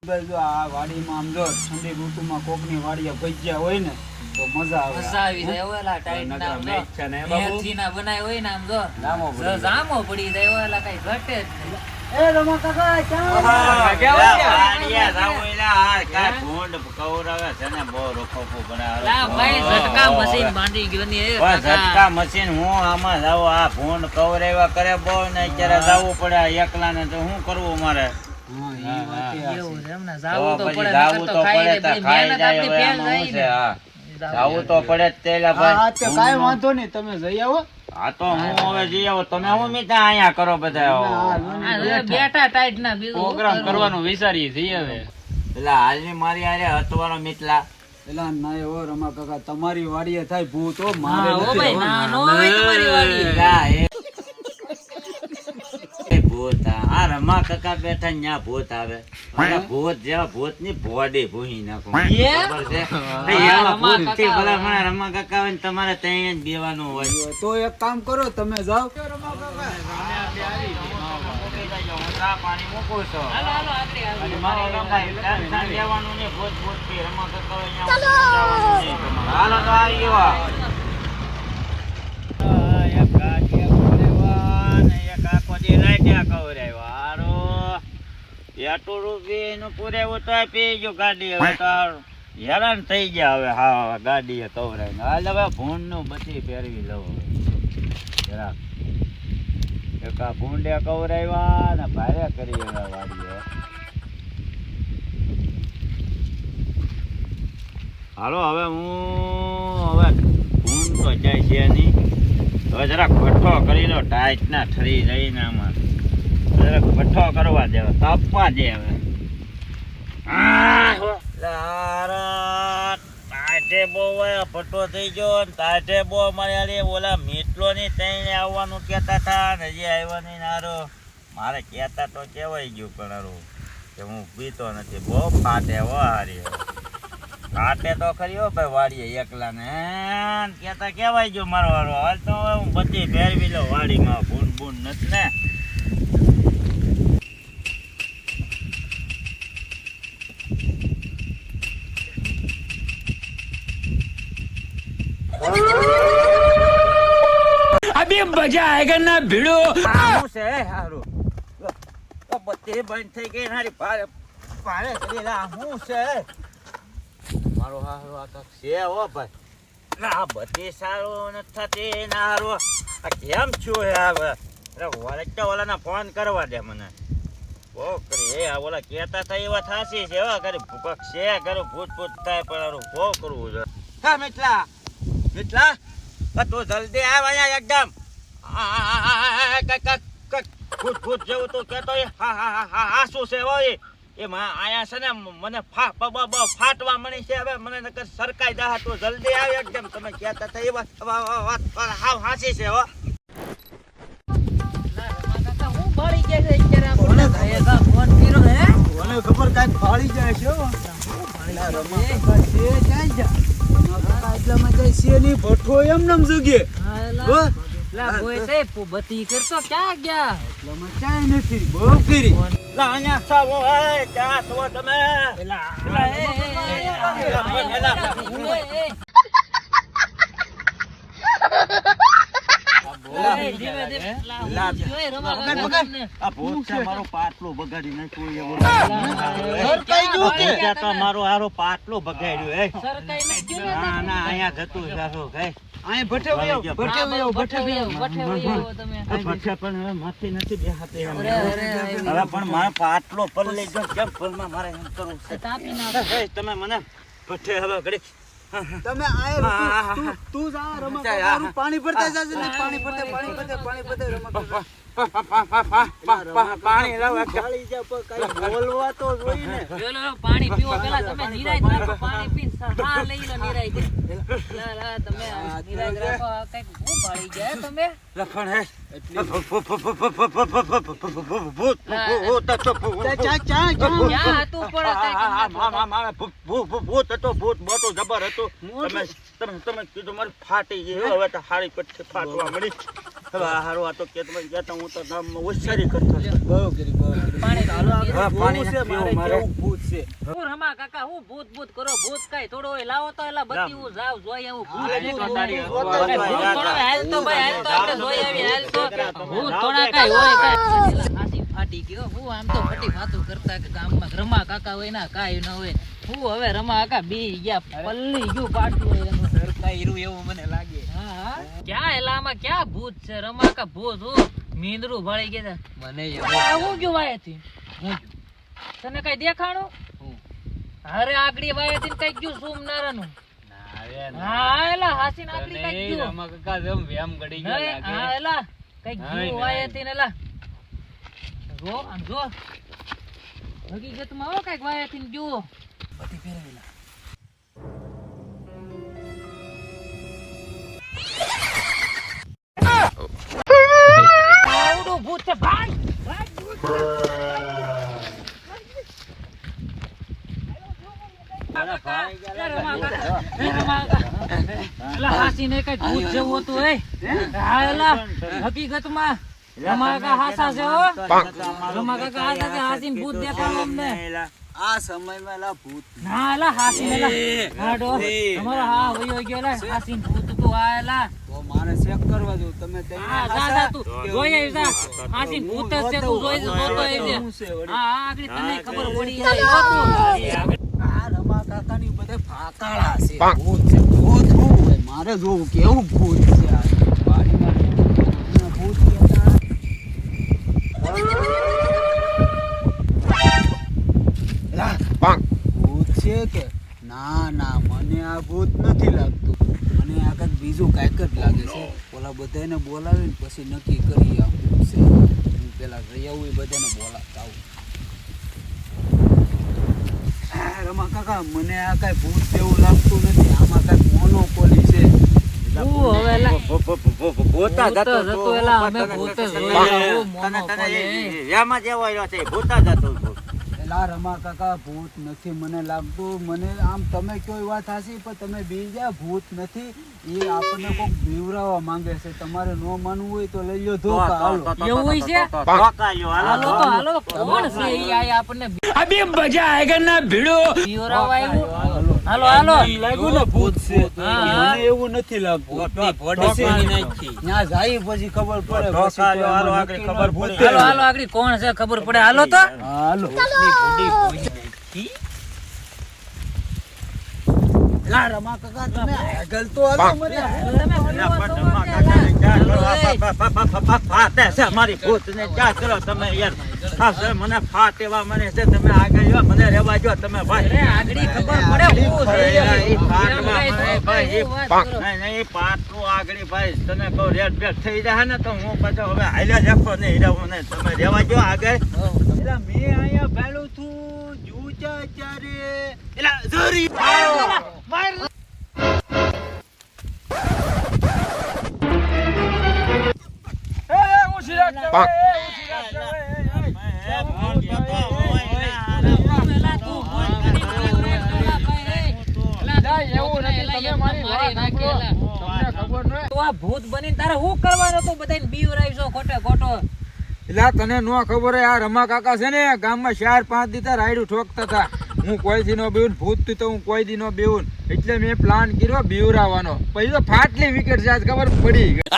જો આ વાડીમાં આમ જો ઠંડી ઋતુમાં કોકની વાડીએ ભજીયા હોય ને તો મજા આવી જાય. ઓલા ટાઈટ ના મેચા ને મેથી ના બનાય હોય ને આમ જો જામો પડી જાય ઓલા કઈ ઘટે જ નહીં. એ રમા કાકા ક્યાં વાડીએ જાવ એલા આ કા ભોંડ કવરાવે છે ને બહુ રોખોપો બનાવે. લા ભાઈ ઝટકા મશીન માંડી ગયો ને એ ઝટકા મશીન હું આમાં જાવ આ ભોંડ કવરાવ્યા કરે બહુ ને અત્યારે જાવું પડે એકલા ને તો શું કરવું મારે. જાવું તો પડે કાઈ વાંધો નહીં તમે જઈ આવો. હા તો હું હવે જઈ આવો તમે હું મીઠા અહીંયા કરો બધા બેઠા ટાઈટ ના પ્રોગ્રામ કરવાનું વિચારીએ છીએ હવે. પેલા હાલની મારી આરે હતવારો મીઠલા પેલા ના એવો રમા કાકા તમારી વાડીએ થાય ભૂત હો મારે નથી. ના નો હોય તમારી વાડી ભૂત આ રમા કાકા બેઠા ન્યા ભૂત આવે ભૂત જેવા ભૂત ની બોડી ભૂહી નાખો ખબર છે. રમા કાકા આવે તમારે ત્યાં જ બેવાનું હોય તો એક કામ કરો તમે જાઓ પાણી મૂકો છો લેવાનું ને ભૂત ભૂત થી રમા કાકા હાલો તો આવી ગયો. હેરાન થઈ ગયા હવે હા ગાડી કવરાય હાલ હવે ભૂંડ નું બધી પહેરવી લઉં જરાક એક આ ભૂંડે કવરાવ્યા ને ભારે કરી વાડીએ. હાલો હવે હું હવે ભૂંડ તો જાય છે નહીં હવે જરાક ભઠ્ઠો કરી લો ટાઈટ ના ઠરી જઈને આમાં જરાક ભઠ્ઠો કરવા દે તાપવા દે હવે. ભઠ્ઠો થઈ ગયો તાટે બહુ મારે ઓલા મીટલો ની તઈને આવવાનું કેતા હતા ને હજી આવ્યો નહીં નારો મારે કેતા તો કેવાય ગયું પણ હારું કે હું પીતો નથી બહુ ફાટે હો હારી ફાટે તો ખરી હો ભાઈ વાડીએ એકલા ને કેતા કેવાય ગયું મારો હારો હાલ તો હું બધી ફેરવી લઉં વાડીમાં ભૂન ભૂન નથી ને. अभी मजा आएगा ना भिड़ो से हारो तो बत्ती बंद થઈ ગઈ હારી ભારે ભારે કરેલા હું છે મારો હારો આ તક છે હો ભાઈ ના બત્તી સારું ન થતી ના હારો આ કેમ છો હવે અરે ઓલાના ફોન કરવા દે મને બહુ કરી એ ઓલા કેતા હતા એવા થાસી છે હો ઘરે ભૂખ છે ઘરે ભૂત ભૂત થાય પણ બહુ કરવું છે. હા મિત્લા મિત્લા તું જલ્દી આવ અહીંયા એકદમ ભૂત જેવું તું કેતો હા શું છે હોય એ આયા છે ને મને ફાટવા મળી છે હવે મને નકર સરકાઈ દા તું જલ્દી આવ એકદમ તમે કહેતા હતા એ વાત હાવ હાસી છે હો. હું ભાળી જાય છે અત્યારે ફોન કર્યો હે મને ખબર કાઈ ભાળી જાય છે હો રમા છે ક્યાં જા એટલામાં કઈ છે ની ભઠ્ઠો એમ નમ જગે લા બોય તે બતી કરતો ક્યાં ગયા એટલામાં ચાઈ નથી બહુ કરી લા અહીંયા સાવો હે ક્યાં છો તમે એલા મારો પાટલો બગાડી નાખ્યો મારો હારો પાટલો બગાડ્યો ના ના અહીંયા જતું જાશો કઈ અહીં ભઠ્ઠે પણ માથે નથી બેહાતે હવે પણ મારો પાટલો પર લઈ જાવ કેમ ફોનમાં મારે એમ કરવું છે તમે મને ભઠ્ઠે હવે ઘડી તમે આય તું જા રમા પાણી ભરતા જાજે ને પાણી ભરતે રમા પાણી લાવ ગાળી જા પર કઈ બોલવા તો જોઈ ને લો પાણી પીવો પેલા તમે નિરાય રાખો પાણી પી સા લઈ લો નિરાય લા તમે નિરાય રાખો કઈ હું પાડી ગયા તમે લખણ હે ભૂત મોટો જબર હતો હતું તમે કીધું મારી ફાટી ગઈ હવે તો હારી પટ્ટી ફાટવા મળી હવે હારું આ તો કે તમે કહેતા હું તો નામમાં હોશિયારી કરતો બહુ કરી પાણી છે મારે ભૂત છે હું રમા કાકા હું ભૂત કરો ભૂત કઈ થોડો હોય લાવો તો એલા બત્તી હું જાવ જોઈ આવું ભૂત હાલ તો ભાઈ હાલ તો આપણે જોઈ આવી હાલ તો ભૂત થોડા કઈ હોય કઈ હાસી ફાટી ગયો હું આમ તો ફટી ફાતું કરતા કે ગામમાં રમા કાકા હોય ના કાઈ ન હોય હું હવે રમા કાકા બી ગયા પલ્લી ગયું પાટું હોય એનું સરખા હીરું એવું મને લાગે હા ક્યાં એલામાં ક્યાં ભૂત છે રમા કાકા ભૂત હું મીંદરું ભળી ગયા મને હું ગયું વાયથી હું તને કઈ દેખાણું અરે આગળી વાયથી કઈ ગયું સોમનારાનું હા એલા હાસીન આગળી કઈ ગયું રમા કાકા જેમ વેમ ગડી ગયો લાગે હા એલા કઈ ગયું વાયથી એલા જો આમ જો હકીકતમાં હો કઈક વાયથી ગયો પતિ ફેરવેલા આવડો ભૂત છે ભાઈ હકીકતમાં રમા કાકા હાસા છે હો રમા કાકા હાસા છે હાસીન ભૂત દેખાડો અમને આ સમયમાં લા ભૂત ના એલા હાસીન એલા હાડો તમારો હા વયો ગયો એલા હાસીન ભૂત તો આયલા તો મારે ચેક કરવા દો તમે હા જા તું જોઈ આવી જા હાસીન ભૂત છે તું જોઈ જોતો આવી હા આગળ તને ખબર પડી જાય આ રમા કાકાની બધે ફાકાળા છે ભૂત છે ભૂત હું મારે જોવું કેવું ભૂત છે આ બારીમાં ભૂત કેતા ભૂત છે કે ના ના મને આ ભૂત નથી લાગતું મને આ કંઈક બીજું કાંઈક જ લાગે છે ઓલા બધાને બોલાવીને પછી નક્કી કરી આ ભૂત છે હું પેલા રયાવું બધાને બોલાવતા આવું રમા કાકા મને આ કઈ ભૂત જેવું લાગતું નથી આમાં કઈ મોનોપોલી છે રમા કાકા ભૂત નથી મને લાગતું મને આમ તમે કોઈ વાત હાસી પણ તમે બીજા ભૂત નથી એ આપણને કોક બીવરાવા માંગે છે તમારે નો માનવું હોય તો લઈ લો ધોકા હાલો એવું હોય છે ધોકા લ્યો હાલો તો હાલો કોણ છે ઈ આય આપણને અબે મજા આયેગા ના ભીડો બીવરાવા આવ્યું હાલો હાલો લાગ્યું ને ભૂત છે મને એવું નથી લાગતું ભોડી છે નાખી ન્યા જાય પછી ખબર પડે ધોકા લ્યો હાલો આગળ ખબર ભૂત હાલો હાલો આગળ કોણ છે ખબર પડે હાલો તો હાલો લા રમા કાકા તમે આગળ તો હાલો મને ફાટે છે મારી ભૂતને ક્યાં કરો તમે યાર ખાસે મને ફાટેવા મને છે તમે આગળ મને રહેવા જો તમે ભાઈ આગળી ખબર પડે હું છે એ ફાટવા ભાઈ નહીં પાટલું આગળી ભાઈ તને કહું રેડ બેડ થઈ જાય ને તો હું પાછો હવે હાલ્યા જખો નહીં રહું ને તમે રહેવા જો આગળ એટલે મેં અહીંયા ભેલું છું જૂચા ચારે એલા જોરી માર ભૂત બનીને તારે શું કરવાનું હતું બધાને બીવરાવશો ખોટે ખોટો એટલે તને નો ખબર હે આ રમા કાકા છે ને ગામમાં 4-5 દીતા રાયડું ઠોકતા હતા હું કોઈ દી નો બેઉન ભૂત તો હું કોઈ દી નો બેઉન એટલે મેં પ્લાન કર્યો બીવરાવાનો પછી તો ફાટલી વિકેટ છે આજ ખબર પડી ગઈ